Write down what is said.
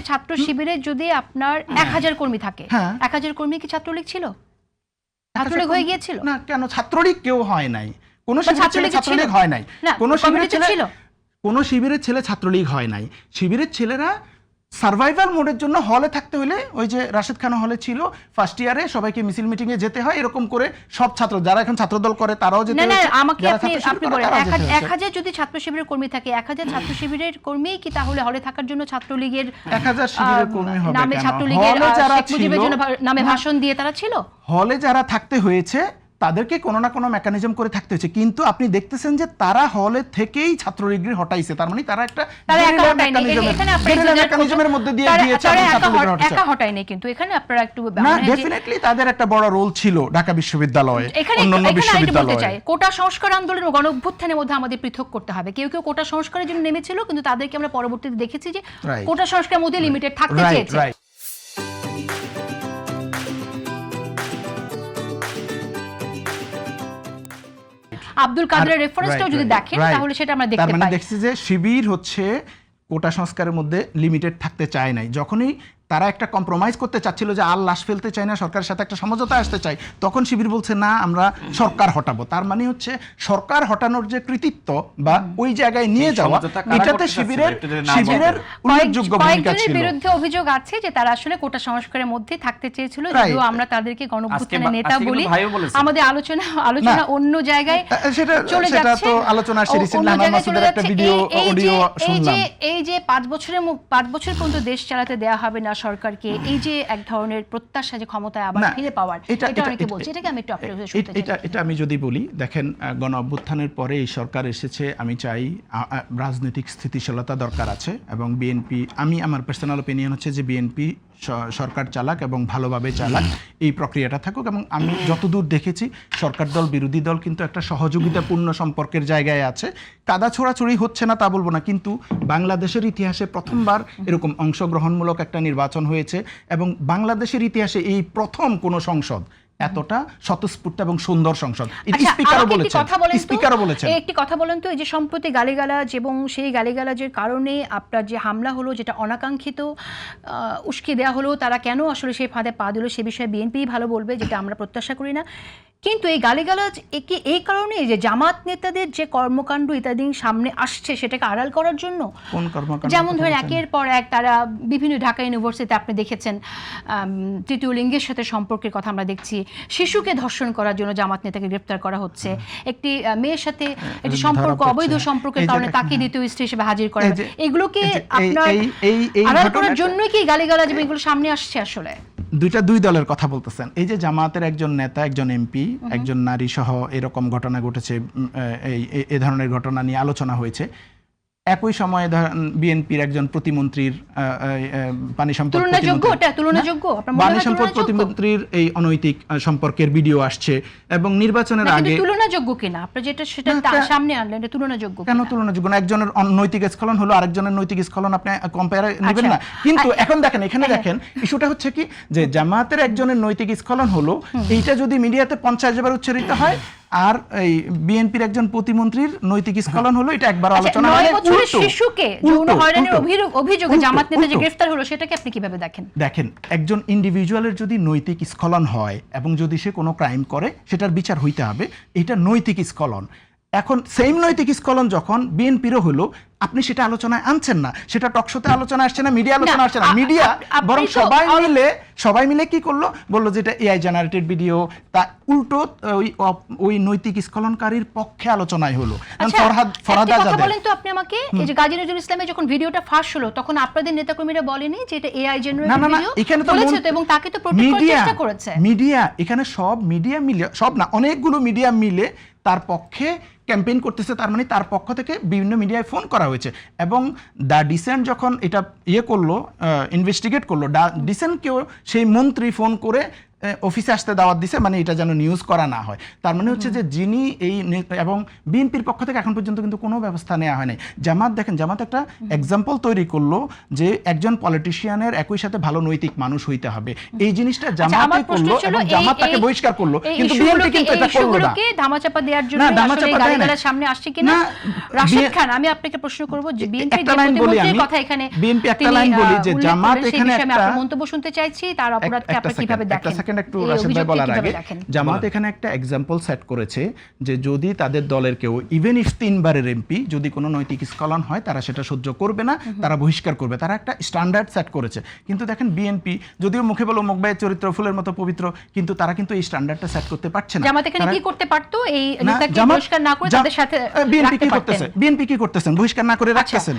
ছাত্র শিবিরে যদি আপনার 1000 কর্মী থাকে, 1000 কর্মী কি ছাত্রলীগ ছিল? ছাত্রলীগ হয়ে গিয়েছিল না, কেন ছাত্রলীগ কেউ হয় নাই, কোন শিবিরের ছাত্রলীগ হয় নাই, কোন শিবিরের ছেলে ছাত্রলীগ হয় নাই। শিবিরের ছেলেরা সার্ভাইভাল মোডের জন্য হলে থাকতে হলে ওই যে রাশেদ খান হলে ছিল, ফার্স্ট ইয়ারে সবাইকে মিছিল মিটিং এ যেতে হয়, এরকম করে সব ছাত্র যারা এখন ছাত্রদল করে তারাও যেতে হয়। না, আমাকে আপনি বলেন 1000 যদি ছাত্র শিবিরের কর্মী থাকে, 1000 ছাত্র শিবিরের কর্মী কি তাহলে হলে থাকার জন্য ছাত্রলীগের 1000 শিবিরের কর্মী হবে নামে ছাত্রলীগের শেখ মুজিবের জন্য নামে ভাষণ দিয়ে তারা ছিল? হলে যারা থাকতে হয়েছে তাদেরকে কোনো না কোনো মেকানিজম করে থাকতে হয়েছে, কিন্তু আপনি দেখতেছেন যে তারা হলে থেকেই ছাত্রলীগের হটাইছে, তার মানে তারা একটা মেকানিজমের মধ্যে দিয়ে দিয়েছে। একা হটায় নাই, কিন্তু এখানে আপনারা একটু না, ডেফিনেটলি তাদের একটা বড় রোল ছিল ঢাকা বিশ্ববিদ্যালয়ে, অন্যান্য বিশ্ববিদ্যালয়ে। কোটা সংস্কার আন্দোলন ও গণঅভ্যুত্থানের মধ্যে আমাদের পৃথক করতে হবে। কেউ কেউ কোটা সংস্কারের জন্য নেমেছিল, কিন্তু তাদেরকে আমরা পরবর্তীতে দেখেছি যে কোটা সংস্কারের মধ্যে লিমিটেড থাকতে চেয়েছে। আব্দুল কাদেরের রেফারেন্সটাও যদি দেখেন তাহলে সেটা আমরা দেখতে পাই। তার মানে দেখছি যে শিবির হচ্ছে কোটা সংস্কারের মধ্যে লিমিটেড থাকতে চায় নাই। যখনই তারা একটা কম্প্রোমাইজ করতে চাচ্ছিল যে আর লাশ ফেলতে চায় না, সরকারের সাথে একটা সমঝোতা আসতে চাই, তখন শিবির বলছে না আমরা সরকার হটাবো। তার মানে হচ্ছে সরকার হটানোর যে কৃতিত্ব বা ওই জায়গায় নিয়ে যাওয়া, এটাতে শিবিরের উল্লেখযোগ্য ভূমিকা ছিল। বিরুদ্ধে অভিযোগ আছে যে তারা আসলে কোটা সংস্কারের মধ্যে থাকতে চেয়েছিল, যদিও আমরা তাদেরকে গণঅভ্যুত্থানের নেতা বলি। আমাদের আলোচনা অন্য জায়গায় চলে যাচ্ছে। সেটা তো আলোচনা সিরিজ নামান মাসুদের একটা ভিডিও অডিও শুনলাম। এই যে 5 বছর পর্যন্ত দেশ চালাতে দেয়া হবে না সরকারকে, এই যে এক ধরনের প্রত্যাশা যে ক্ষমতায় আবার ফিরে পাওয়ার, এটা অনেকে বলছে। এটাকে আমি একটু আপনার কাছে শুনতে চাই। এটা আমি যদি বলি, দেখেন গণ অভ্যুত্থানের পরে এই সরকার এসেছে, আমি চাই রাজনৈতিক স্থিতিশীলতা দরকার আছে, এবং বিএনপি, আমার পার্সোনাল ওপিনিয়ন হচ্ছে যে বিএনপি সরকার চালাক এবং ভালোভাবে চালাক, এই প্রক্রিয়াটা থাকুক। এবং আমি যতদূর দেখেছি সরকার দল বিরোধী দল কিন্তু একটা সহযোগিতাপূর্ণ সম্পর্কের জায়গায় আছে। কাদা ছোড়াছড়ি হচ্ছে না তা বলবো না, কিন্তু বাংলাদেশের ইতিহাসে প্রথমবার এরকম অংশগ্রহণমূলক একটা নির্বাচন হয়েছে, এবং বাংলাদেশের ইতিহাসে এই প্রথম কোনো সংসদ এতটা স্বতঃস্ফূর্ত এবং সুন্দর সংসদ। স্পিকারও বলেছেন। একটি কথা বলেন তো, এই যে সম্প্রতি গালিগালাজ এবং সেই গালিগালাজের কারণে আপনার যে হামলা হলো, যেটা অনাকাঙ্ক্ষিত, উস্কে দেওয়া হলো, তারা কেন আসলে সেই ফাঁদে পা দিল সে বিষয়ে বিএনপি ভালো বলবে, যেটা আমরা প্রত্যাশা করি না। কিন্তু এই গালিগালাজ এই কারণে যে জামাত নেতাদের যে কর্মকাণ্ড ইত্যাদি সামনে আসছে সেটাকে আড়াল করার জন্য। কোন কর্মকাণ্ড? যেমন ধরেন একের পর এক তারা বিভিন্ন ঢাকা ইউনিভার্সিটিতে আপনি দেখেছেন তৃতীয় লিঙ্গের সাথে সম্পর্কের কথা আমরা দেখছি, শিশুকে ধর্ষণ করার জন্য জামাত নেতাকে গ্রেফতার করা হচ্ছে, একটি মেয়ের সাথে একটি সম্পর্ক, অবৈধ সম্পর্কের কারণে তাকে দ্বিতীয় স্ত্রী হিসেবে হাজির করা, এগুলোকে আপনার আড়াল করার জন্যই কি গালিগালাজ এগুলো সামনে আসছে? আসলে দুই দলের কথা বলতেছেন। এই যে জামাতের একজন নেতা, একজন এমপি, একজন নারী সহ এরকম ঘটনা ঘটেছে, এই ধরনের ঘটনা নিয়ে আলোচনা হয়েছে। একই সময়ে বিএনপির একজন প্রতিমন্ত্রীর পানি সম্পদ প্রতিমন্ত্রীর এই অনৈতিক সম্পর্কের ভিডিও আসছে, এবং নির্বাচনের আগে তুলনাযোগ্য কিনা আপনি যেটা সেটা সামনে আনলেন, এটা তুলনাযোগ্য কেন? তুলনাযোগ্য না। একজনের নৈতিক স্খলন হলো, আরেকজনের নৈতিক স্খলন আপনি কম্পেয়ার নেবেন না। কিন্তু এখন দেখেন, এখানে দেখেন ইস্যুটা হচ্ছে কি, যে জামাতের একজনের নৈতিক স্খলন হলো, এইটা যদি মিডিয়াতে 50 বার উচ্চারিত হয়, আর এই বিএনপির একজন প্রতিমন্ত্রীর নৈতিক স্খলন হলো, এটা একবার আলোচনা হয়। শিশুকে যৌন হয়রানির অভিযোগে জামাত নেতা যে গ্রেফতার হলো, সেটাকে আপনি কিভাবে দেখেন? দেখেন, একজন ইন্ডিভিজুয়ালের যদি নৈতিক স্খলন হয় এবং যদি সে কোনো ক্রাইম করে, সেটার বিচার হইতে হবে, এটা নৈতিক স্খলন। এখন সেম নৈতিক স্খলন যখন বিএনপিরও হলো, আপনি সেটা আলোচনায় আনছেন না, সেটা টকশোতে আলোচনা আসছে না, মিডিয়া আলোচনা আসছে না। মিডিয়া বরং সবাই মিলে কি করলো, বললো যে এটা এআই জেনারেটেড ভিডিও, তা উল্টো ওই নৈতিক স্খলনকারীর পক্ষে আলোচনায় হলো। বলেন তো আপনি আমাকে, এই যে গাজী নজরুল ইসলামের যখন ভিডিওটা ফাঁস হলো, তখন আপনাদের নেতাকর্মীরা বলেনি যে এটা এআই জেনারেটেড ভিডিও? এখানে তো বলেছে তো, এবং তাকে তো প্রোটেক্ট করার চেষ্টা করেছে মিডিয়া। এখানে সব মিডিয়া মিলে, সব না, অনেকগুলো মিডিয়া মিলে তার পক্ষে ক্যাম্পেইন করতেছে। তার মানে তার পক্ষ থেকে বিভিন্ন মিডিয়ায় ফোন করা হয়েছে, এবং দ্য ডিসেন্ট যখন এটা করলো, ইনভেস্টিগেট করলো, দ্য ডিসেন্টকেও সেই মন্ত্রী ফোন করে অফিসে আসতে দাওয়াত দিছে, মানে এটা যেন নিউজ করা না হয়। তার মানে হচ্ছে যে যিনি এই এবং বিএনপির পক্ষ থেকে এখন পর্যন্ত কিন্তু কোনো ব্যবস্থা নেওয়া হয়নি। জামাত দেখেন, জামাত একটা এক্সাম্পল তৈরি করলো যে একজন পলিটিশিয়ানের একই সাথে ভালো নৈতিক মানুষ হইতে হবে, এই জিনিসটা জামাতে করলো এবং জামাত তাকে বহিষ্কার করলো, কিন্তু বিএনপি কিন্তু এটা করলো না। ধামাচাপা দেওয়ার জন্য আসলে গালিগালাজ সামনে আসছে কিনা? রাশিদ খান, আমি আপনাকে প্রশ্ন করব যে বিএনপির যে প্রতিমন্ত্রীর কথা এখানে বিএনপি একটা লাইন বলি যে জামাত এখানে একটা মন্তব্য শুনতে চাইছি, তার অপরাধকে আপনি কিভাবে দেখেন? একটা সেকেন্ড একটু রাশিদ ভাই বলার আগে, জামাত এখানে একটা এক্সাম্পল সেট করেছে যে যদি তাদের দলের কেউ ইভেন ইফ 3 বারের এমপি যদি কোনো নৈতিক স্খলন হয় তারা সেটা সহ্য করবে না, তারা বহিষ্কার করবে, তারা একটা স্ট্যান্ডার্ড সেট করেছে। কিন্তু দেখেন বিএনপি যদিও মুখে বলো মুখবাইয়ের চরিত্র ফুলের মতো পবিত্র, কিন্তু তারা কিন্তু এই স্ট্যান্ডার্ডটা সেট করতে পারছে না। জামাত এখানে কি করতে পারতো? এই নেতাকে বহিষ্কার না করে তাদের সাথে বিএনপি কি করতেছে? বিএনপি কি করতেছেন? বহিষ্কার না করে রাখতেছেন।